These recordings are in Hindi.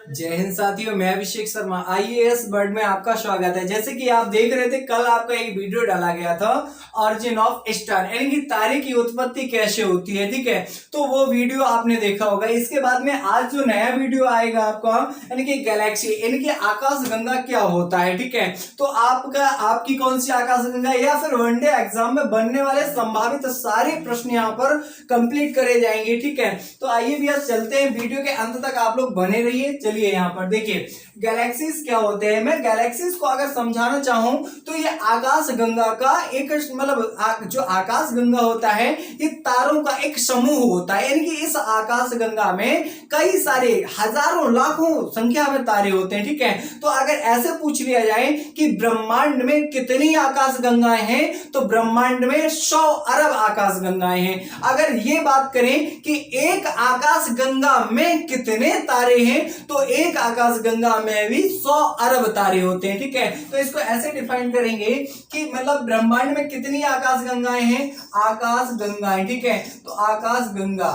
जय हिंद साथियों, मैं अभिषेक शर्मा आईएएस वर्ड में आपका स्वागत है। जैसे कि आप देख रहे थे, कल आपका एक वीडियो डाला गया था ऑरिजिन ऑफ स्टार, यानी कि तारे की उत्पत्ति कैसे होती है। ठीक है, तो वो वीडियो आपने देखा होगा। इसके बाद में आज जो नया वीडियो आएगा आपका, यानी कि गैलेक्सी यानी कि आकाश गंगा क्या होता है। ठीक है, तो आपकी कौन सी आकाश गंगा या फिर वनडे एग्जाम में बनने वाले संभावित सारे प्रश्न यहाँ पर कंप्लीट करे जाएंगे। ठीक है, तो आइए भी आज चलते हैं, वीडियो के अंत तक आप लोग बने रहिए। चलिए यहाँ पर देखिए गैलेक्सीज क्या होते हैं। मैं गैलेक्सीज को अगर समझाना चाहूं तो ये आकाश गंगा का एक मतलब जो आकाश गंगा होता है ये तारों का एक समूह होता है, यानी कि इस आकाश गंगा में कई सारे हजारों लाखों संख्या में तारे होते हैं। ठीक है, तो अगर ऐसे पूछ लिया जाए कि ब्रह्मांड में कितनी आकाश गंगाएं हैं, तो ब्रह्मांड में 100 अरब आकाश गंगाएं हैं। अगर ये बात करें कि एक आकाश गंगा में कितने तारे हैं, तो एक आकाश गंगा में भी 100 अरब तारे होते हैं। ठीक है, तो इसको ऐसे डिफाइन करेंगे कि मतलब ब्रह्मांड में कितनी आकाश गंगाएं हैं, आकाश गंगाएं। ठीक है, तो आकाश गंगा,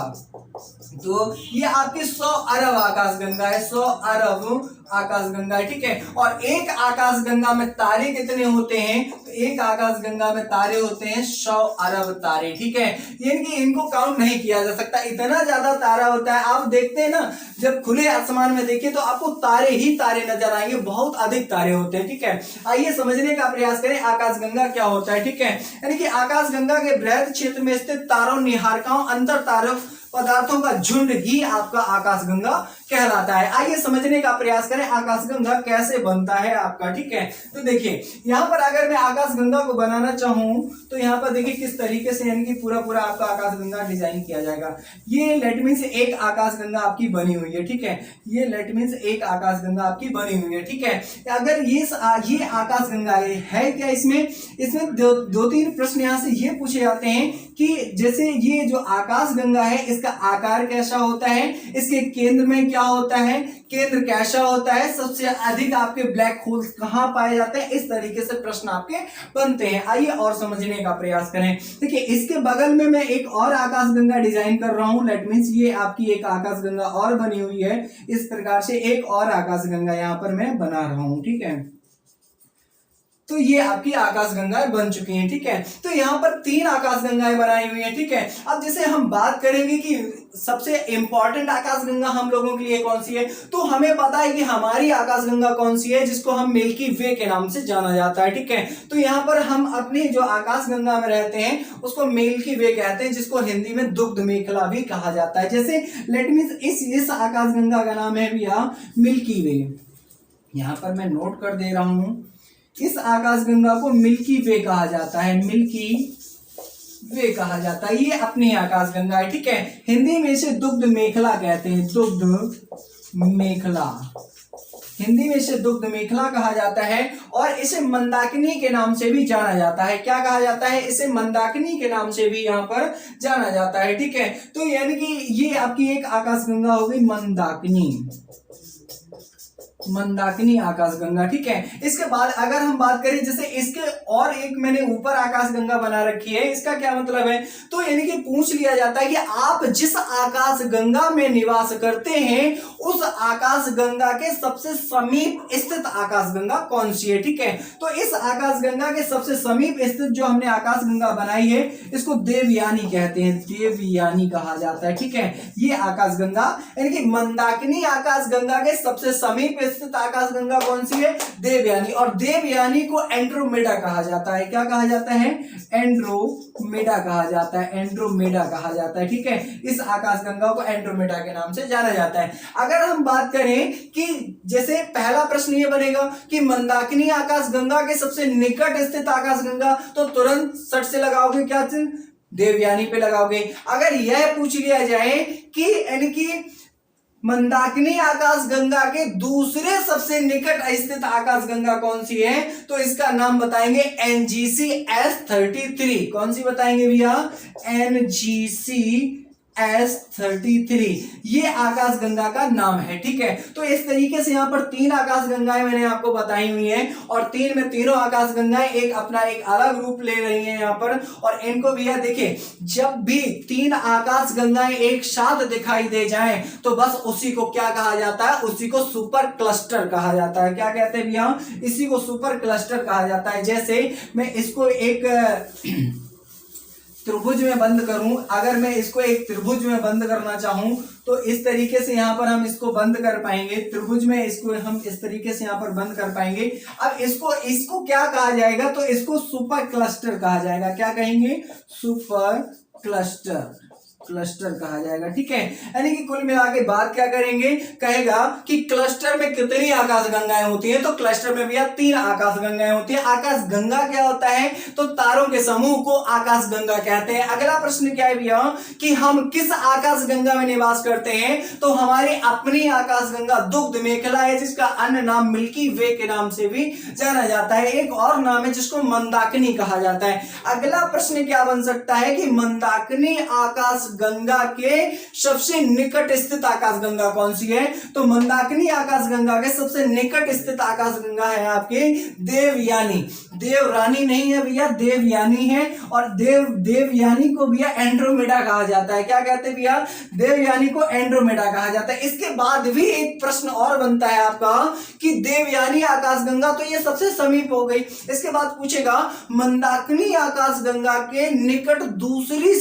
तो ये आपकी 100 अरब आकाश गंगा है, 100 अरब आकाश गंगा है। ठीक है, और एक आकाश गंगा में तारे कितने होते हैं, तो एक आकाश गंगा में तारे होते हैं 100 अरब तारे। ठीक है, यानी कि इनको काउंट नहीं किया जा सकता, इतना ज्यादा तारा होता है। आप देखते हैं ना, जब खुले आसमान में देखिए तो आपको तारे ही तारे नजर आएंगे, बहुत अधिक तारे होते हैं। ठीक है, आइए समझने का प्रयास करें आकाश गंगा क्या होता है। ठीक है, यानी कि आकाश गंगा के बृहद क्षेत्र में स्थित तारों, निहारिकाओं, अंतर तारों पदार्थों का झुंड ही आपका आकाश गंगा कहलाता है। आइए समझने का प्रयास करें आकाश गंगा कैसे बनता है आपका। ठीक है, तो देखिए यहाँ पर अगर मैं आकाश गंगा को बनाना चाहूं तो यहाँ पर देखिए किस तरीके से, यानी कि पूरा पूरा आपका आकाश गंगा डिजाइन किया जाएगा। ये लेट मींस एक आकाश गंगा आपकी बनी हुई है। ठीक है, ये लेट मींस एक आकाश गंगा आपकी बनी हुई है। ठीक है, अगर ये आकाश गंगा है क्या, इसमें दो तीन प्रश्न यहाँ से ये पूछे जाते हैं कि जैसे ये जो आकाश गंगा है इसका आकार कैसा होता है, इसके केंद्र में क्या होता है, केंद्र कैसा होता है, सबसे अधिक आपके ब्लैक होल्स कहां पाए जाते हैं, इस तरीके से प्रश्न आपके बनते हैं। आइए और समझने का प्रयास करें। देखिए इसके बगल में मैं एक और आकाश गंगा डिजाइन कर रहा हूं, लेट मींस ये आपकी एक आकाश गंगा और बनी हुई है। इस प्रकार से एक और आकाश गंगा यहां पर मैं बना रहा हूं। ठीक है, तो ये आपकी आकाश गंगाएं बन चुकी हैं। ठीक है, तो यहाँ पर 3 आकाश गंगाएं बनाई हुई हैं। ठीक है, अब जैसे हम बात करेंगे कि सबसे इंपॉर्टेंट आकाश गंगा हम लोगों के लिए कौन सी है, तो हमें पता है कि हमारी आकाश गंगा कौन सी है, जिसको हम मिल्की वे के नाम से जाना जाता है। ठीक है, तो यहाँ पर हम अपनी जो आकाश गंगा में रहते हैं उसको मिल्की वे कहते हैं, जिसको हिंदी में दुग्ध मेखला भी कहा जाता है। जैसे लेट मींस इस आकाश गंगा का नाम है भैया मिल्की वे। यहाँ पर मैं नोट कर दे रहा हूं, इस आकाश गंगा को मिल्की वे कहा जाता है, मिल्की वे कहा जाता है। ये अपनी आकाश गंगा है। ठीक है, हिंदी में इसे दुग्ध मेखला कहते हैं, दुग्ध मेखला, हिंदी में इसे दुग्ध मेखला कहा जाता है। और इसे मंदाकिनी के नाम से भी जाना जाता है। क्या कहा जाता है, इसे मंदाकिनी के नाम से भी यहाँ पर जाना जाता है। ठीक है, तो यानी कि ये आपकी एक आकाश गंगा हो गई मंदाकिनी, मंदाकिनी आकाश गंगा। ठीक है, इसके बाद अगर हम बात करें, जैसे इसके और एक मैंने ऊपर आकाश गंगा बना रखी है, इसका क्या मतलब है, तो यानी कि पूछ लिया जाता है कि आप जिस आकाश गंगा में निवास करते हैं उस आकाश गंगा के सबसे समीप स्थित आकाश गंगा कौन सी है। ठीक है, तो इस आकाश गंगा के सबसे समीप स्थित जो हमने आकाश गंगा बनाई है इसको देवयानी कहते हैं, देवयानी कहा जाता है। ठीक है, ये आकाश गंगा यानी कि मंदाकिनी आकाश गंगा के सबसे समीप स्थित आकाश गंगा कौन सी है, देवयानी। और देवयानी को एंड्रोमेडा कहा जाता है। क्या कहा जाता है, एंड्रोमेडा कहा जाता है, एंड्रोमेडा कहा जाता है। ठीक है, इस आकाश गंगा को एंड्रोमेडा के नाम से जाना जाता है। अगर हम बात करें कि जैसे पहला प्रश्न ये बनेगा कि मंदाकिनी आकाश गंगा के सबसे निकट स्थित आकाश गंगा, तो तुरंत सट से लगाओगे क्या चिन्ह, देवयानी पे लगाओगे। अगर यह पूछ लिया जाए कि यानी कि मंदाकिनी आकाश गंगा के दूसरे सबसे निकट स्थित आकाश गंगा कौन सी है, तो इसका नाम बताएंगे NGC S33। कौन सी बताएंगे भैया, NGC S33 ये आकाश गंगा का नाम है। ठीक है, तो इस तरीके से यहाँ पर तीन आकाश गंगाएं मैंने आपको बताई हुई हैं और तीन में तीनों आकाश गंगाएं एक अपना एक अलग रूप ले रही हैं यहाँ पर। और इनको भैया देखिए, जब भी तीन आकाश गंगाएं एक साथ दिखाई दे जाएं तो बस उसी को क्या कहा जाता है, उसी को सुपर क्लस्टर कहा जाता है। क्या कहते हैं भैया, इसी को सुपर क्लस्टर कहा जाता है। जैसे मैं इसको एक त्रिभुज में बंद करूं, अगर मैं इसको एक त्रिभुज में बंद करना चाहूं तो इस तरीके से यहां पर हम इसको बंद कर पाएंगे। त्रिभुज में इसको हम इस तरीके से यहां पर बंद कर पाएंगे। अब इसको क्या कहा जाएगा, तो इसको सुपर क्लस्टर कहा जाएगा। क्या कहेंगे, सुपर क्लस्टर कहा जाएगा। ठीक है, यानी कि कुल मिला के बात क्या करेंगे, कहेगा कि क्लस्टर में कितनी आकाश गंगाएं होती हैं, तो क्लस्टर में भैया तीन आकाश गंगाएं होती हैं। आकाश गंगा क्या होता है, तो तारों के समूह को आकाश गंगा कहते हैं। अगला प्रश्न क्या है भैया, कि हम किस आकाश गंगा में निवास करते हैं, तो हमारी अपनी आकाश गंगा दुग्ध मेखला है, जिसका अन्य नाम मिल्की वे के नाम से भी जाना जाता है। एक और नाम है जिसको मंदाकिनी कहा जाता है। अगला प्रश्न क्या बन सकता है कि मंदाकिनी आकाश गंगा के सबसे निकट स्थित आकाश गंगा कौन सी है, तो मंदाकिनी आकाश गंगा के सबसे निकट स्थित आकाश गंगा है आपके देवयानी। देवरानी नहीं है भैया, देवयानी है। और देवयानी को भैया एंड्रोमेडा कहा जाता है। क्या कहते हैं भैया, देवयानी को एंड्रोमेडा कहा जाता है। इसके बाद भी एक प्रश्न और बनता है आपका कि देवयानी आकाश गंगा, तो ये सबसे समीप हो गई। इसके बाद पूछेगा मंदाकिनी आकाश गंगा के निकट दूसरी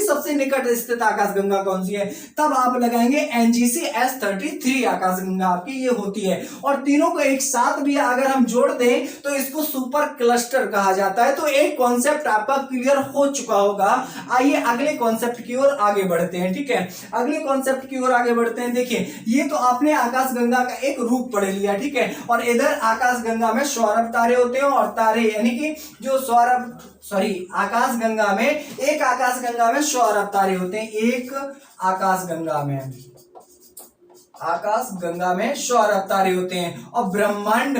सबसे निकट स्थित आकाश गंगा कौन सी है, तब आप लगाएंगे एनजीसी S33 आकाश गंगा आपकी ये होती है। और तीनों को एक साथ भी अगर हम जोड़ दें तो इसको सुपर क्लस्टर कहा जाता है। तो एक कॉन्सेप्ट आपका क्लियर हो चुका होगा। आइए अगले कॉन्सेप्ट की ओर आगे बढ़ते हैं। ठीक है, अगले कॉन्सेप्ट की ओर आगे बढ़ते हैं। देखिए, ये तो आपने आकाश गंगा का एक रूप पढ़ लिया। ठीक है, और इधर आकाश गंगा में सौरभ तारे होते हैं और तारे यानी कि जो आकाश गंगा में एक आकाश गंगा में सौरभ तारे होते हैं। एक आकाश गंगा में सौरभ तारे होते हैं। और ब्रह्मांड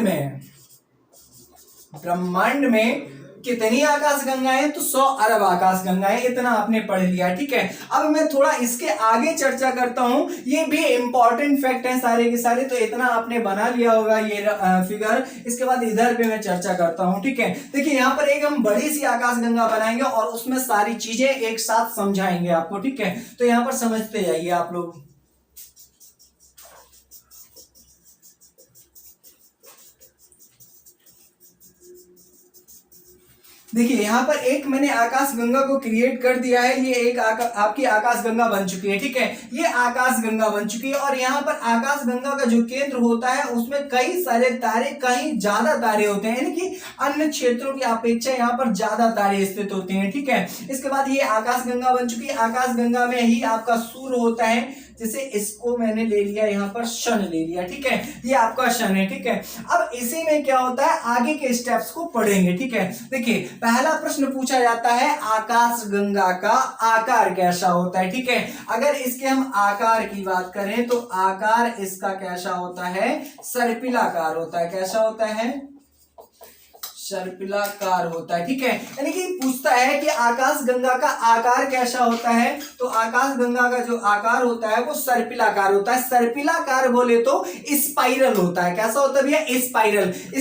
में कितनी आकाश गंगाएं, तो 100 अरब आकाश गंगाएं। इतना आपने पढ़ लिया। ठीक है, अब मैं थोड़ा इसके आगे चर्चा करता हूं। ये भी इंपॉर्टेंट फैक्ट हैं सारे के सारे, तो इतना आपने बना लिया होगा ये फिगर। इसके बाद इधर पे मैं चर्चा करता हूं। ठीक है, देखिए यहाँ पर एक हम बड़ी सी आकाश गंगा बनाएंगे और उसमें सारी चीजें एक साथ समझाएंगे आपको। ठीक है, तो यहाँ पर समझते जाइए आप लोग। देखिए यहाँ पर एक मैंने आकाश गंगा को क्रिएट कर दिया है। ये एक आपकी आकाश गंगा बन चुकी है। ठीक है, ये आकाश गंगा बन चुकी है। और यहाँ पर आकाश गंगा का जो केंद्र होता है उसमें कई सारे तारे, कहीं ज्यादा तारे होते हैं, यानी कि अन्य क्षेत्रों की अपेक्षा यहाँ पर ज्यादा तारे स्थित होते हैं। ठीक है, इसके बाद ये आकाश गंगा बन चुकी है। आकाश गंगा में ही आपका सूर्य होता है। जैसे इसको मैंने ले लिया यहाँ पर शन ले लिया। ठीक है, ये आपका शन है। ठीक है, अब इसी में क्या होता है, आगे के स्टेप्स को पढ़ेंगे। ठीक है, देखिए पहला प्रश्न पूछा जाता है आकाश गंगा का आकार कैसा होता है। ठीक है, अगर इसके हम आकार की बात करें तो आकार इसका कैसा होता है, सर्पिलाकार होता है। कैसा होता है, सर्पिलाकार होता है। ठीक है, यानी कि पूछता है कि आकाश गंगा का आकार कैसा होता है, तो आकाश गंगा का जो आकार होता है वो सर्पिलाकार होता है। सर्पिलाकार बोले तो स्पाइरल होता है। कैसा होता है भैया,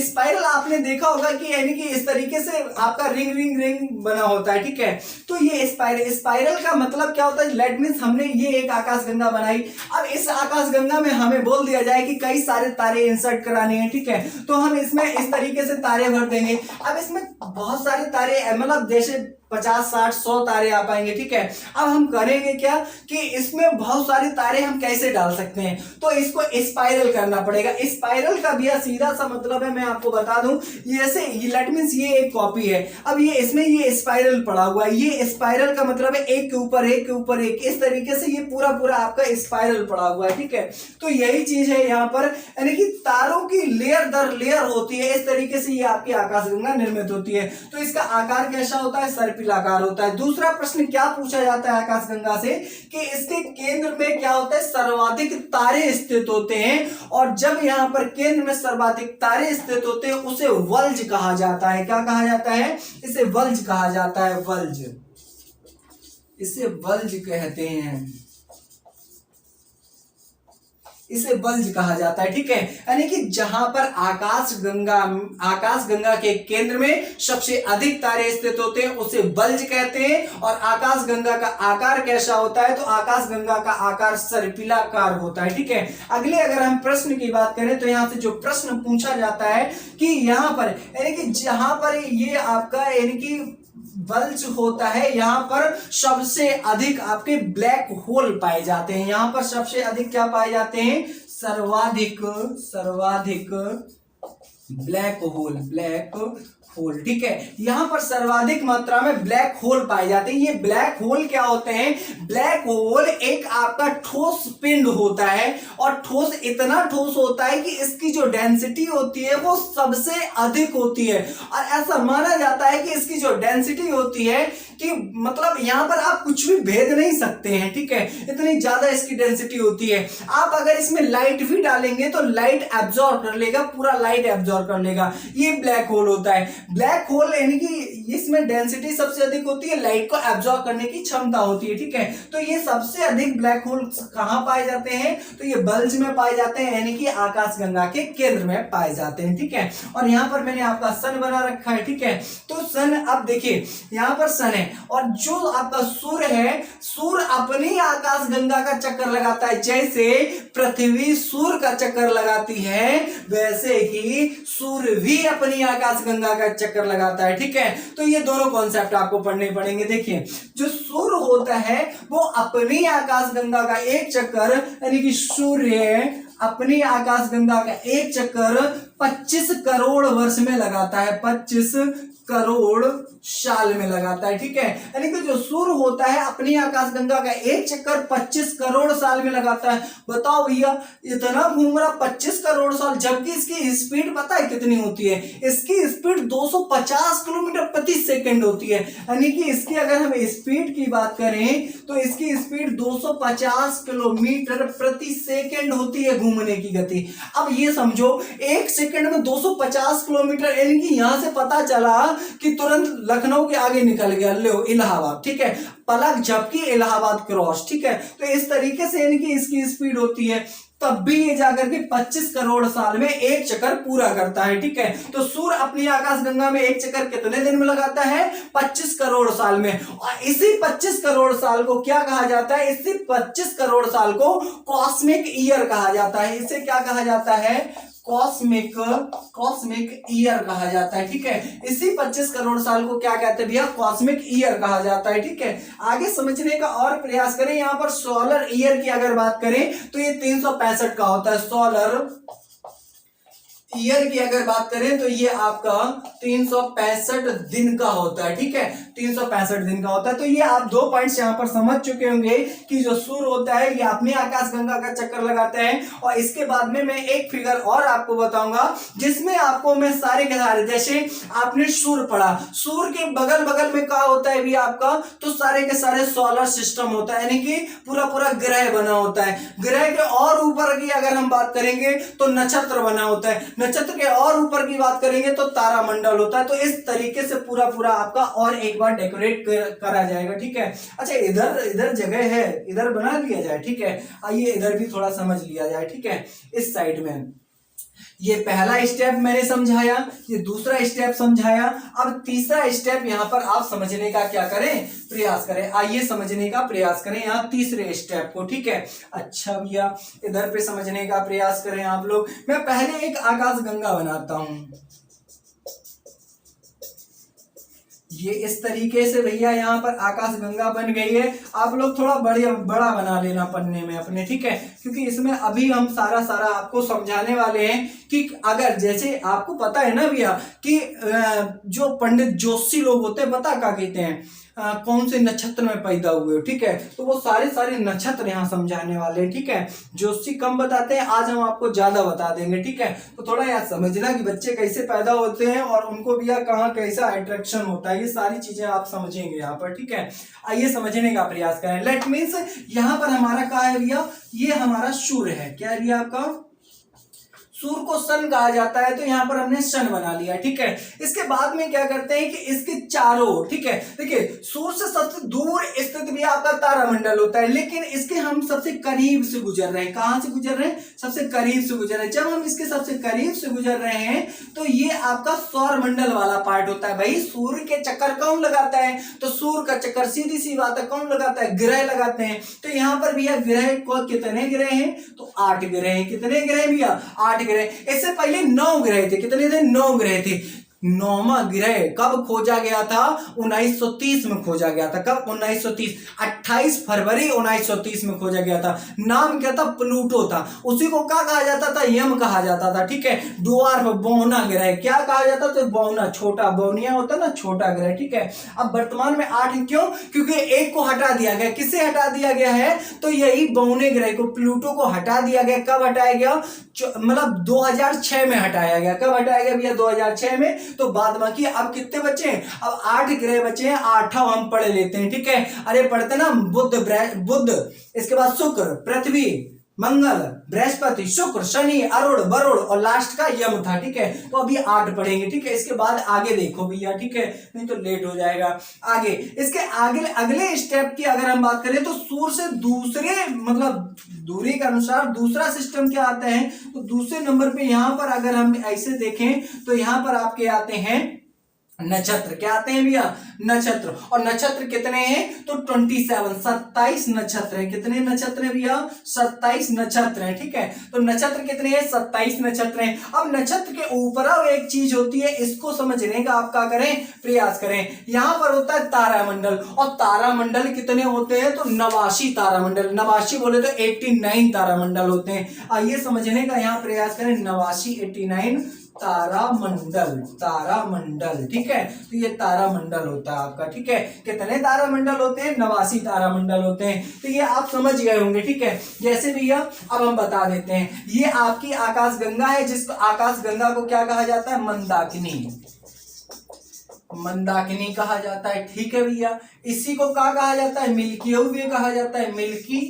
स्पाइरल आपने देखा होगा कि यानी कि इस तरीके से आपका रिंग बना होता है। ठीक है, तो ये स्पाइरल का मतलब क्या होता है, लेट मीन्स हमने ये एक आकाश गंगा बनाई। अब इस आकाश गंगा में हमें बोल दिया जाए कि कई सारे तारे इंसर्ट कराने हैं। ठीक है, तो हम इसमें इस तरीके से तारे भर देंगे। अब इसमें बहुत सारे तारे, मतलब जैसे 50, 60, 100 तारे आ पाएंगे। ठीक है, अब हम करेंगे क्या कि इसमें बहुत सारे तारे हम कैसे डाल सकते हैं, तो इसको स्पाइरल करना पड़ेगा। स्पाइरल का भी सीधा सा मतलब है, मैं आपको बता दूं, जैसे लेट मींस ये एक कॉपी है। अब ये इसमें ये स्पाइरल पड़ा हुआ है। ये स्पाइरल का मतलब है एक के ऊपर एक के ऊपर एक, इस तरीके से ये पूरा आपका स्पाइरल पड़ा हुआ है। ठीक है, तो यही चीज है यहाँ पर, यानी कि तारों की लेयर दर लेयर होती है। इस तरीके से ये आपकी आकाशगंगा निर्मित होती है। तो इसका आकार कैसा होता है, सर्पिलाकार होता है। दूसरा प्रश्न क्या पूछा जाता है आकाशगंगा से कि इसके केंद्र में क्या होता है, सर्वाधिक तारे स्थित होते हैं। और जब यहां पर केंद्र में सर्वाधिक तारे स्थित होते हैं उसे वल्ज कहा जाता है। क्या कहा जाता है, इसे वल्ज कहा जाता है, वल्ज। इसे बल्ज कहते हैं, इसे बल्ज कहा जाता है। ठीक है, यानी कि जहां पर आकाश गंगा के केंद्र में सबसे अधिक तारे स्थित होते हैं उसे बल्ज कहते हैं। और आकाश गंगा का आकार कैसा होता है, तो आकाश गंगा का आकार सर्पिलाकार होता है। ठीक है, अगले अगर हम प्रश्न की बात करें तो यहां से जो प्रश्न पूछा जाता है कि यहां पर यानी कि जहां पर ये आपका यानी कि बल्ज होता है, यहां पर सबसे अधिक आपके ब्लैक होल पाए जाते हैं। यहां पर सबसे अधिक क्या पाए जाते हैं, सर्वाधिक ब्लैक होल। ठीक है, यहां पर सर्वाधिक मात्रा में ब्लैक होल पाए जाते हैं। ये ब्लैक होल क्या होते हैं, ब्लैक होल एक आपका ठोस पिंड होता है और ठोस इतना ठोस होता है कि इसकी जो डेंसिटी होती है वो सबसे अधिक होती है। और ऐसा माना जाता है कि इसकी जो डेंसिटी होती है कि मतलब यहां पर आप कुछ भी भेद नहीं सकते हैं। ठीक है, इतनी ज्यादा इसकी डेंसिटी होती है। आप अगर इसमें लाइट भी डालेंगे तो लाइट एब्जॉर्ब कर लेगा, पूरा लाइट एब्जॉर्ब कर लेगा। ये ब्लैक होल होता है। ब्लैक होल यानी कि इसमें डेंसिटी सबसे अधिक होती है, लाइट को एब्जॉर्ब करने की क्षमता होती है। ठीक है, तो ये सबसे अधिक ब्लैक होल कहां पाए जाते हैं, तो ये बल्ज में पाए जाते हैं, यानी कि आकाश गंगा के केंद्र में पाए जाते हैं। ठीक है, और यहां पर मैंने आपका सन बना रखा है। ठीक है, तो सन, अब देखिए यहां पर सन है और जो आपका सूर्य है, सूर्य अपनी आकाश गंगा का चक्कर लगाता है। जैसे पृथ्वी सूर्य का चक्कर लगाती है वैसे ही सूर्य भी अपनी आकाश गंगा का चक्कर लगाता है। ठीक है, तो ये दोनों कॉन्सेप्ट आपको पढ़ने पड़ेंगे। देखिए, जो सूर्य होता है वो अपनी आकाश गंगा का एक चक्कर, यानी कि सूर्य अपनी आकाश गंगा का एक चक्कर 25 करोड़ वर्ष में लगाता है, 25 करोड़ साल में लगाता है। ठीक है, यानी कि जो सूर्य होता है अपनी आकाश गंगा का एक चक्कर 25 करोड़ साल में लगाता है। बताओ भैया, इतना घूम रहा 25 करोड़ साल, जबकि इसकी स्पीड पता है कितनी होती है, इसकी स्पीड 250 किलोमीटर प्रति सेकंड होती है। यानी कि इसकी अगर हम स्पीड की बात करें तो इसकी स्पीड 250 किलोमीटर प्रति सेकंड होती है घूमने की गति। अब ये समझो एक सेकंड में 250 किलोमीटर, यानी कि यहां से पता चला कि तुरंत लखनऊ के आगे निकल गया, लो इलाहाबाद। ठीक है, पलक झपकी इलाहाबाद क्रॉस। ठीक है, तो इस तरीके से यानी कि इसकी स्पीड होती है, तब भी ये जाकर के 25 करोड़ साल में एक चक्कर पूरा करता है। ठीक है, तो सूर्य अपनी आकाश गंगा में एक चक्कर कितने दिन में लगाता है, 25 करोड़ साल में। और इसी 25 करोड़ साल को क्या कहा जाता है, इसी 25 करोड़ साल को कॉस्मिक ईयर कहा जाता है। इसे क्या कहा जाता है, कॉस्मिक ईयर कहा जाता है। ठीक है, इसी 25 करोड़ साल को क्या कहते हैं भैया, कॉस्मिक ईयर कहा जाता है। ठीक है, आगे समझने का और प्रयास करें। यहां पर सोलर ईयर की अगर बात करें तो ये 365 का होता है। सोलर ईयर की अगर बात करें तो ये आपका 365 दिन का होता है। ठीक है, 365 दिन का होता है। तो ये आप दो पॉइंट्स यहां पर समझ चुके होंगे कि जो सूर्य होता है ये अपनी आकाश गंगा का चक्कर लगाता है। और इसके बाद में मैं एक फिगर और आपको बताऊंगा जिसमें आपको मैं सारे के सारे, जैसे आपने सूर्य पढ़ा, सूर्य के बगल बगल में क्या होता है भी आपका, तो सारे के सारे सोलर सिस्टम होता है, यानी कि पूरा पूरा ग्रह बना होता है। ग्रह के और ऊपर की अगर हम बात करेंगे तो नक्षत्र बना होता है, नक्षत्र के और ऊपर की बात करेंगे तो तारामंडल होता है। तो इस तरीके से पूरा पूरा आपका और एक बार डेकोरेट करा जाएगा। ठीक है, अच्छा इधर जगह है, इधर बना लिया जाए। ठीक है, आइए इधर भी थोड़ा समझ लिया जाए। ठीक है, इस साइड में ये पहला स्टेप मैंने समझाया, ये दूसरा स्टेप समझाया। अब तीसरा स्टेप यहां पर आप समझने का क्या करें, प्रयास करें। आइए समझने का प्रयास करें यहां तीसरे स्टेप को। ठीक है, अच्छा भैया इधर पे समझने का प्रयास करें आप लोग। मैं पहले एक आकाश गंगा बनाता हूं, ये इस तरीके से भैया यहाँ पर आकाश गंगा बन गई है। आप लोग थोड़ा बड़ा बना लेना पन्ने में अपने। ठीक है, क्योंकि इसमें अभी हम सारा आपको समझाने वाले हैं कि अगर जैसे आपको पता है ना भैया कि जो पंडित ज्योतिषी लोग होते हैं, पता क्या कहते हैं, कौन से नक्षत्र में पैदा हुए हो। ठीक है, तो वो सारे नक्षत्र यहाँ समझाने वाले हैं। ठीक है, ज्योतिषी कम बताते हैं, आज हम आपको ज्यादा बता देंगे। ठीक है, तो थोड़ा यार समझना कि बच्चे कैसे पैदा होते हैं और उनको भी कहाँ कैसा अट्रैक्शन होता है, ये सारी चीजें आप समझेंगे यहाँ पर। ठीक है, आइए समझने का प्रयास करें। लेट मीन्स यहाँ पर हमारा क्या है भैया, ये हमारा सूर्य है। क्या है भैया आपका सूर्य को सन कहा जाता है, तो यहाँ पर हमने सन बना लिया, ठीक है। इसके बाद में क्या करते हैं कि इसके चारों ओर, ठीक है, देखिए सूर्य से सबसे दूर स्थित भी आपका तारामंडल होता है, लेकिन इसके हम सबसे करीब से गुजर रहे हैं। कहां से गुजर रहे हैं? सबसे करीब से गुजर रहे हैं। जब हम इसके सबसे करीब से गुजर रहे हैं तो ये आपका सौर मंडल वाला पार्ट होता है। भाई सूर्य के चक्कर कौन लगाता है? तो सूर्य का चक्कर सीधी सी बात है कौन लगाता है? ग्रह लगाते हैं। तो यहाँ पर भैया ग्रह को कितने ग्रह हैं? तो 8 ग्रह हैं। कितने ग्रह भैया? 8 ग्रह। इससे पहले 9 ग्रह थे। कितने थे? 9 ग्रह थे। 9वां ग्रह कब खोजा गया था? 1930 में खोजा गया था। कब? 1930, 28 फरवरी 1930 में खोजा गया था। नाम क्या था? प्लूटो था। उसी को क्या कहा जाता था? यम कहा जाता था, ठीक है। डुआर्फ बौना ग्रह क्या कहा जाता था? बौना, छोटा, बौनिया होता ना, छोटा ग्रह, ठीक है। अब वर्तमान में 8 क्यों? क्योंकि एक को हटा दिया गया। किसे हटा दिया गया है? तो यही बौने ग्रह को, प्लूटो को हटा दिया गया। कब हटाया गया? मतलब 2006 में हटाया गया। कब हटाया गया भैया? 2006 में। तो बाद बाकी अब कितने बचे हैं? अब 8 ग्रह बचे हैं। 8वां हम पढ़ लेते हैं, ठीक है। अरे पढ़ते ना, बुध, इसके बाद शुक्र, पृथ्वी, मंगल, बृहस्पति, शुक्र, शनि, अरुण, वरुण और लास्ट का यम था, ठीक है। तो अभी 8 पढ़ेंगे, ठीक है। इसके बाद आगे देखो भैया, ठीक है, नहीं तो लेट हो जाएगा। आगे इसके आगे अगले स्टेप की अगर हम बात करें तो सूर्य से दूसरे मतलब दूरी के अनुसार दूसरा सिस्टम क्या आता है? तो दूसरे नंबर पे यहां पर अगर हम ऐसे देखें तो यहां पर आपके आते हैं नक्षत्र। क्या आते हैं भैया? नक्षत्र। और नक्षत्र कितने हैं? तो 27 नक्षत्र हैं। कितने नक्षत्र हैं भैया? 27 नक्षत्र हैं, ठीक है। तो नक्षत्र कितने हैं? 27 नक्षत्र हैं। अब नक्षत्र के ऊपर एक चीज होती है, इसको समझने का आप क्या करें? प्रयास करें। यहां पर होता है तारामंडल, और तारामंडल कितने होते हैं? तो 89 तारामंडल। 89 बोले तो 89 तारामंडल होते हैं। आइए समझने का यहाँ प्रयास करें। 89, 89 तारामंडल, ठीक है। तो ये तारामंडल होता है आपका, ठीक है। कितने तारामंडल होते हैं? 89 तारामंडल होते हैं। तो ये आप समझ गए होंगे, ठीक है। जैसे भैया अब हम बता देते हैं, ये आपकी आकाश गंगा है, जिसको आकाश गंगा को क्या कहा जाता है? मंदाकिनी, मंदाकिनी कहा जाता है, ठीक है भैया। इसी को क्या कहा जाता है? मिल्की वे कहा जाता है, मिल्की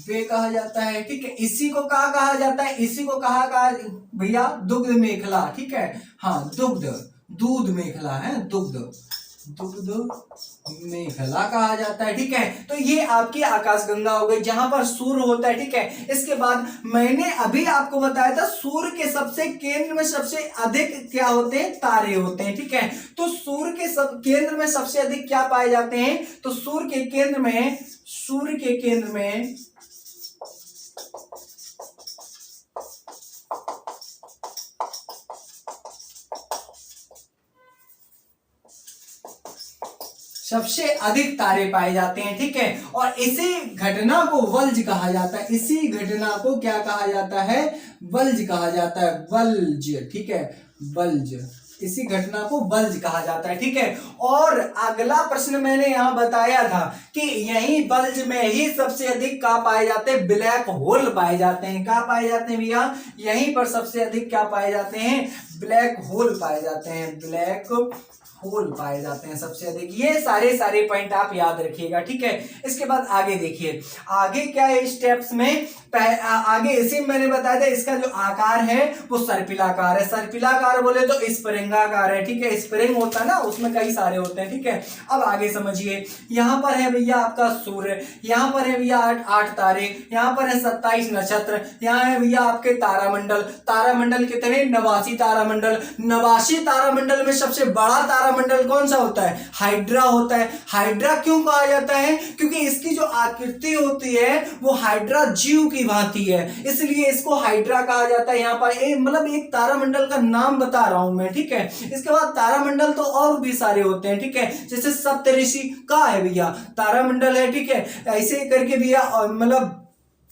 वे कहा जाता है, ठीक है। इसी को कहा जाता है? इसी को कहा भैया दुग्ध मेखला, ठीक है। हाँ, दूध मेखला है, दुग्ध मेखला कहा जाता है, ठीक है। तो ये आपकी आकाश गंगा हो गई जहां पर सूर्य होता है, ठीक है। इसके बाद मैंने अभी आपको बताया था सूर्य के सबसे केंद्र में सबसे अधिक क्या होते हैं? तारे होते हैं, ठीक है। तो सूर्य के केंद्र में सबसे अधिक क्या पाए जाते हैं? तो सूर्य के केंद्र में सबसे अधिक तारे पाए जाते हैं, ठीक है। और इसी घटना को वल्ज कहा जाता है। इसी घटना को क्या कहा जाता है? वल्ज कहा जाता है, वल्ज, ठीक है, वल्ज। इसी घटना को वल्ज कहा जाता है, ठीक है। और अगला प्रश्न मैंने यहां बताया था कि यही वल्ज में ही सबसे अधिक क्या पाए जाते हैं? ब्लैक होल पाए जाते हैं। क्या पाए जाते हैं भैया? यहीं पर सबसे अधिक क्या पाए जाते हैं? ब्लैक होल पाए जाते हैं, ब्लैक होल पाए जाते हैं सबसे अधिक। ये सारे पॉइंट आप याद रखिएगा, ठीक है। इसके बाद आगे देखिए, आगे क्या है स्टेप्स में? आगे इसी में मैंने बताया था, इसका जो आकार है वो सर्पिलाकार है। सर्पिलाकार बोले तो स्प्रिंगाकार है, ठीक है। स्प्रिंग होता है ना, उसमें कई सारे होते हैं, ठीक है। अब आगे समझिए, यहाँ पर है भैया आपका सूर्य, यहाँ पर है भैया 8 तारे, यहाँ पर है 27 नक्षत्र, यहाँ है भैया आपके तारामंडल। तारामंडल कितने? 89 तारामंडल। 89 तारामंडल में सबसे बड़ा तारामंडल कौन सा होता है? हाइड्रा होता है। हाइड्रा क्यों कहा जाता है? क्योंकि इसकी जो आकृति होती है वो हाइड्रा जीव की भांति है, इसलिए इसको हाइड्रा कहा जाता है। यहाँ पर मतलब एक तारामंडल का नाम बता रहा हूं मैं, ठीक है। इसके बाद तारामंडल तो और भी सारे होते हैं, ठीक है। जैसे सप्तऋषि का है भैया तारामंडल है, ठीक है। ऐसे करके भैया मतलब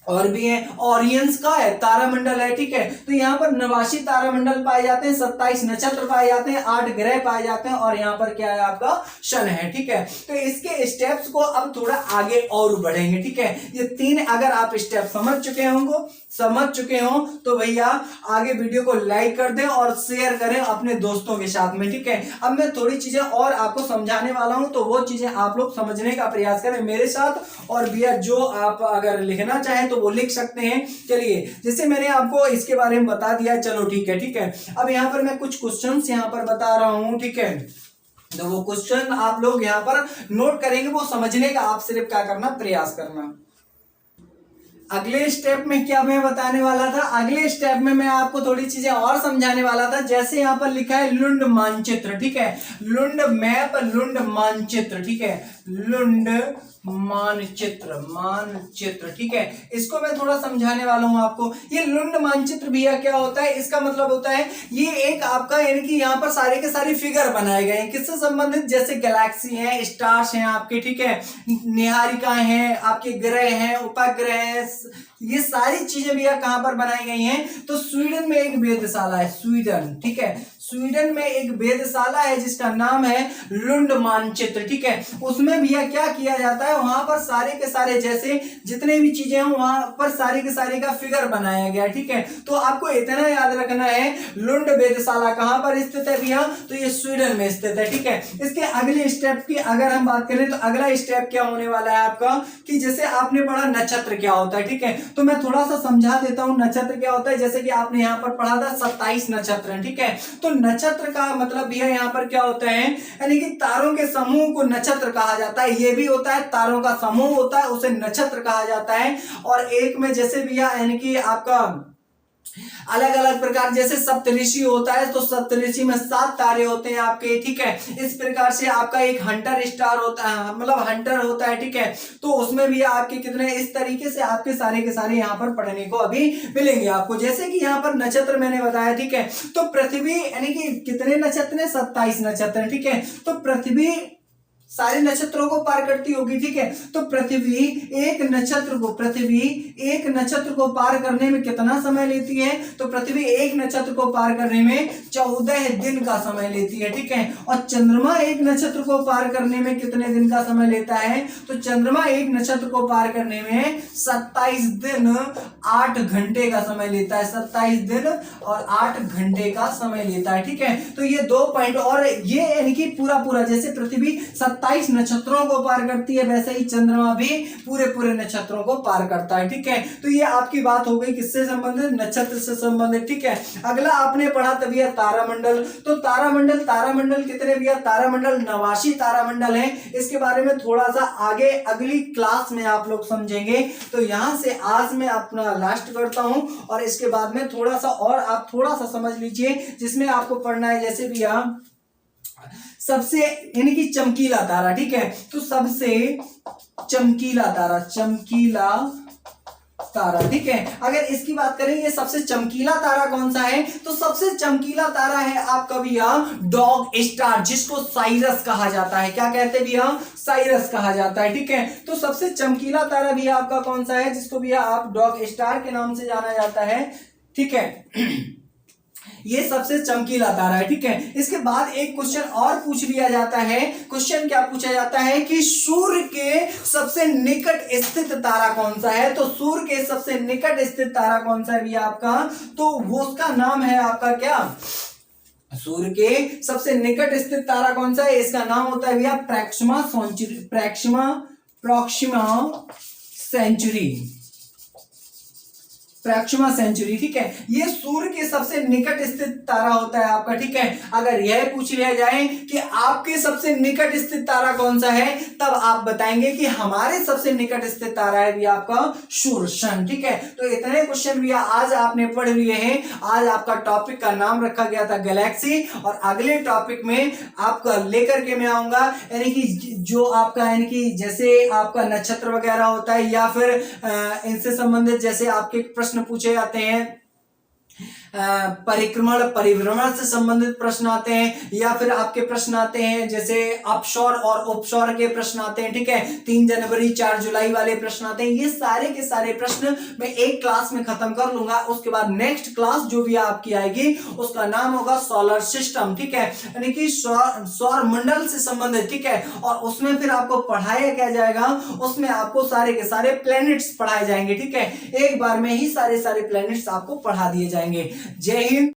और भी है, ऑरियंस का है तारामंडल है, ठीक है। तो यहाँ पर 89 तारामंडल पाए जाते हैं, 27 नक्षत्र पाए जाते हैं, 8 ग्रह पाए जाते हैं, और यहाँ पर क्या है आपका शन है, ठीक है। तो इसके स्टेप्स को अब थोड़ा आगे और बढ़ेंगे, ठीक है। ये 3 अगर आप स्टेप समझ चुके होंगे समझ चुके हो तो भैया आगे वीडियो को लाइक कर दें और शेयर करें अपने दोस्तों के साथ में, ठीक है। अब मैं थोड़ी चीजें और आपको समझाने वाला हूं, तो वो चीजें आप लोग समझने का प्रयास करें मेरे साथ। और भैया जो आप अगर लिखना चाहें तो वो लिख सकते हैं। चलिए, जैसे मैंने आपको इसके बारे में बता दिया, चलो ठीक है, ठीक है। अब यहाँ पर मैं कुछ क्वेश्चंस यहाँ पर बता रहा हूं, ठीक है। तो वो क्वेश्चन आप लोग यहाँ पर नोट करेंगे, वो समझने का आप सिर्फ क्या करना, प्रयास करना। अगले स्टेप में क्या मैं बताने वाला था, अगले स्टेप में मैं आपको थोड़ी चीजें और समझाने वाला था। जैसे यहाँ पर लिखा है लुंड मानचित्र, ठीक है, लुंड मैप, लुंड मानचित्र, ठीक है, लुंड मानचित्र, मानचित्र, ठीक है। इसको मैं थोड़ा समझाने वाला हूं आपको। ये लुंड मानचित्र भैया क्या होता है, इसका मतलब होता है ये एक आपका यानी कि यहाँ पर सारे के सारे फिगर बनाए गए हैं किससे संबंधित, जैसे गैलेक्सी है, स्टार्स हैं आपके, ठीक है, निहारिकाएं हैं आपके, ग्रह हैं, उपग्रह हैं, ये सारी चीजें भैया कहां पर बनाई गई हैं, तो स्वीडन में एक वेधशाला है, स्वीडन, ठीक है, स्वीडन में एक वेधशाला है जिसका नाम है लुंड मानचित्र, ठीक है। उसमें भैया क्या किया जाता है, वहां पर सारे के सारे जैसे जितने भी चीजें हैं वहां पर सारे के सारे का फिगर बनाया गया, ठीक है। तो आपको इतना याद रखना है लुंड वेधशाला कहां पर स्थित है भैया, तो ये स्वीडन में स्थित है, ठीक है। इसके अगले स्टेप की अगर हम बात करें तो अगला स्टेप क्या होने वाला है आपका, कि जैसे आपने पढ़ा नक्षत्र क्या होता है, ठीक है, तो मैं थोड़ा सा समझा देता हूं नक्षत्र क्या होता है। जैसे कि आपने यहाँ पर पढ़ा था 27 नक्षत्र, ठीक है। तो नक्षत्र का मतलब भैया यहाँ पर क्या होता है, यानी कि तारों के समूह को नक्षत्र कहा जाता है। ये भी होता है तारों का समूह होता है, उसे नक्षत्र कहा जाता है। और एक में जैसे भैया यानी कि आपका अलग अलग प्रकार, जैसे सप्तऋषि होता है तो सप्तऋषि में 7 तारे होते हैं आपके, ठीक है। इस प्रकार से आपका एक हंटर स्टार होता है, मतलब हंटर होता है, ठीक है। तो उसमें भी आपके कितने, इस तरीके से आपके सारे के सारे यहाँ पर पढ़ने को अभी मिलेंगे आपको। जैसे कि यहाँ पर नक्षत्र मैंने बताया, ठीक है। तो पृथ्वी यानी कि कितने नक्षत्र है, 27 नक्षत्र, ठीक है। तो पृथ्वी सारे नक्षत्रों को पार करती होगी, ठीक है। तो पृथ्वी एक नक्षत्र को पार करने में कितना समय लेती है, तो पृथ्वी एक नक्षत्र को पार करने में 14 दिन का समय लेती है, ठीक है। और चंद्रमा एक नक्षत्र को पार करने में कितने दिन का समय लेता है, तो चंद्रमा एक नक्षत्र को पार करने में 27 दिन 8 घंटे का समय लेता है, 27 दिन और 8 घंटे का समय लेता है, ठीक है। तो ये 2 पॉइंट, और ये यानी कि पूरा जैसे पृथ्वी 27 नक्षत्रों को पार करती है, वैसे ही चंद्रमा भी पूरे नक्षत्रों को पार करता है, ठीक है। तो ये आपकी बात हो गई किससे संबंधित, नक्षत्र से संबंधित, ठीक है। अगला आपने पढ़ा था भैया तारामंडल। तो तारामंडल कितने भैया, तारामंडल 89 तारामंडल है। इसके बारे में थोड़ा सा आगे अगली क्लास में आप लोग समझेंगे। तो यहां से आज मैं अपना लास्ट करता हूं, और इसके बाद में थोड़ा सा और आप थोड़ा सा समझ लीजिए, जिसमें आपको पढ़ना है जैसे भैया सबसे यानी कि चमकीला तारा, ठीक है। तो सबसे चमकीला तारा, ठीक है। अगर इसकी बात करें ये सबसे चमकीला तारा कौन सा है, तो सबसे चमकीला तारा है आपका भैया डॉग स्टार, जिसको साइरस कहा जाता है। क्या कहते हैं भैया, साइरस कहा जाता है, ठीक है। तो सबसे चमकीला तारा भैया आपका कौन सा है, जिसको भैया आप डॉग स्टार के नाम से जाना जाता है, ठीक है। ये सबसे चमकीला तारा है, ठीक है। इसके बाद एक क्वेश्चन और पूछ लिया जाता है। क्वेश्चन क्या पूछा जाता है कि सूर्य के सबसे निकट स्थित तारा कौन सा है, तो सूर्य के सबसे निकट स्थित तारा कौन सा है भैया आपका, तो वो उसका नाम है आपका क्या, सूर्य के सबसे निकट स्थित तारा कौन सा है, इसका नाम होता है भैया प्रॉक्सिमा सेंचुरी, ठीक है। ये सूर्य के सबसे निकट स्थित तारा होता है आपका, ठीक है। अगर यह पूछ लिया जाए कि आपके सबसे निकट स्थित तारा कौन सा है, तब आप बताएंगे कि हमारे सबसे निकट स्थित तारा है भी आपका सूर्य, ठीक है। तो इतने क्वेश्चन भी आज आपने पढ़ लिए हैं। आज आपका टॉपिक का नाम रखा गया था गैलेक्सी, और अगले टॉपिक में आपका लेकर के मैं आऊंगा, यानी कि जो आपका यानी कि जैसे आपका नक्षत्र वगैरह होता है, या फिर इनसे संबंधित जैसे आपके प्रश्न पूछे जाते हैं, परिक्रमण परिभ्रमण से संबंधित प्रश्न आते हैं, या फिर आपके प्रश्न आते हैं जैसे अपसौर और उपसौर के प्रश्न आते हैं, ठीक है, 3 जनवरी 4 जुलाई वाले प्रश्न आते हैं। ये सारे के सारे प्रश्न मैं एक क्लास में खत्म कर लूंगा। उसके बाद नेक्स्ट क्लास जो भी आपकी आएगी उसका नाम होगा सोलर सिस्टम, ठीक है, यानी कि सौर मंडल से संबंधित, ठीक है, और उसमें फिर आपको पढ़ाया क्या जाएगा, उसमें आपको सारे के सारे प्लैनेट्स पढ़ाए जाएंगे, ठीक है, एक बार में ही सारे प्लैनेट्स आपको पढ़ा दिए जाएंगे। जय हिंद।